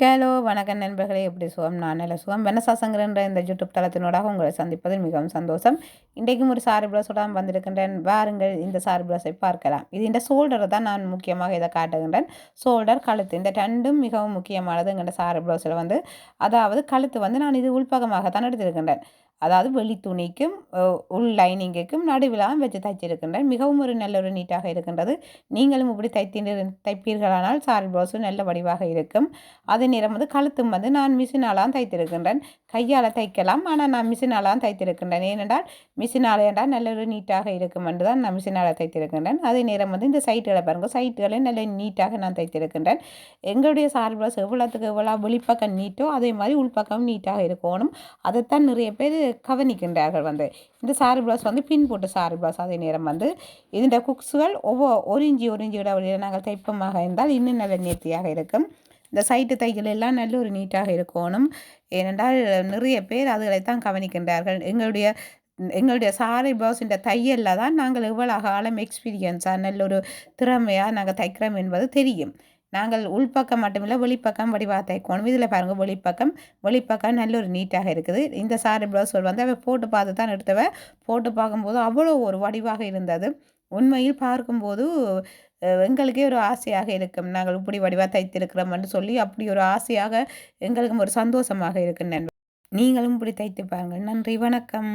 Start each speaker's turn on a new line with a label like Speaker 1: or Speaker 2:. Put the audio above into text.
Speaker 1: Hello வணக்கம் நண்பர்களே, எப்படி சுகம்? நான் நல்ல சுகம். வெனசாசங்கரன்ற இந்த யூடியூப் தளத்தினூடாக உங்களை சந்திப்பதில் மிகவும் சந்தோஷம். இன்றைக்கும் ஒரு சாரி ப்ளவுஸுடன் வந்திருக்கின்றேன். வாருங்கள் இந்த சாரி ப்ளவுஸை பார்க்கலாம். இது இந்த ஷோல்டரை தான் நான் முக்கியமாக இதை காட்டுகின்றேன். ஷோல்டர், கழுத்து இந்த ரெண்டும் மிகவும் முக்கியமானது எங்கள் சாரி ப்ளவுஸில் அதாவது கழுத்து நான் இது உள்பக்கமாக தான் எடுத்திருக்கின்றேன். அதாவது வெளி துணிக்கும் உள் லைனிங்குக்கும் நடுவிலாம் வச்சு தைச்சிருக்கின்றேன். மிகவும் ஒரு நல்ல ஒரு நீட்டாக இருக்கின்றது. நீங்களும் இப்படி தைப்பீர்களானால் சாரி ப்ளவுஸும் நல்ல வடிவாக இருக்கும். அதே நேரம் கழுத்தும் நான் மிஷினாலாம் தைத்திருக்கின்றேன். கையால் தைக்கலாம், ஆனால் நான் மிஷினாலாம் தைத்திருக்கின்றேன். ஏனென்றால் மிஷினால் என்றால் நல்ல ஒரு நீட்டாக இருக்கும் என்று தான் நான் மிஷினால் தைத்திருக்கின்றேன். அதே நேரம் இந்த சைட்டுகளை பாருங்கள், சைட்டுகளை நல்ல நீட்டாக நான் தைத்திருக்கின்றேன். எங்களுடைய சாரி ப்ளவுஸ் எவ்வளோத்துக்கு எவ்வளோ வெளிப்பக்கம் நீட்டோ அதே மாதிரி உள்பக்கம் நீட்டாக இருக்கணும். அதைத்தான் நிறைய பேர் கவனிக்கின்றார்கள். இந்த சாரி ப்ளவுஸ் பின் போட்டு சாரி ப்ளவுஸ். அதே நேரம் இந்த குக்ஸுகள் ஒரு இஞ்சி இடைவெளியில் நாங்கள் தைப்பமாக இருந்தால் இன்னும் நல்ல நேர்த்தியாக இருக்கும். இந்த சைட்டு தைகள் எல்லாம் நல்ல ஒரு நீட்டாக இருக்கணும். ஏனென்றால் நிறைய பேர் அதுகளைத்தான் கவனிக்கின்றார்கள். எங்களுடைய சாரி ப்ளவுஸ் இந்த தையலில் தான் நாங்கள் எவ்வளோ காலம் எக்ஸ்பீரியன்ஸாக நல்ல ஒரு திறமையாக நாங்கள் தைக்கிறோம் என்பது தெரியும். நாங்கள் உள்பக்கம் மட்டுமில்லை வெளிப்பக்கம் வடிவாக தைக்கணும். இதில் பாருங்கள், வெளிப்பக்கம் நல்ல ஒரு நீட்டாக இருக்குது. இந்த சாரி ப்ளவுஸ் அவ போட்டு பார்த்து தான் எடுத்தவ. போட்டு பார்க்கும்போது அவ்வளோ ஒரு வடிவாக இருந்தது. உண்மையில் பார்க்கும்போது எங்களுக்கே ஒரு ஆசையாக இருக்கும். நாங்கள் இப்படி வடிவாக தைத்திருக்கிறோம் என்று சொல்லி அப்படி ஒரு ஆசையாக எங்களுக்கும் ஒரு சந்தோஷமாக இருக்கும். நீங்களும் இப்படி தைத்து பாருங்கள். நன்றி, வணக்கம்.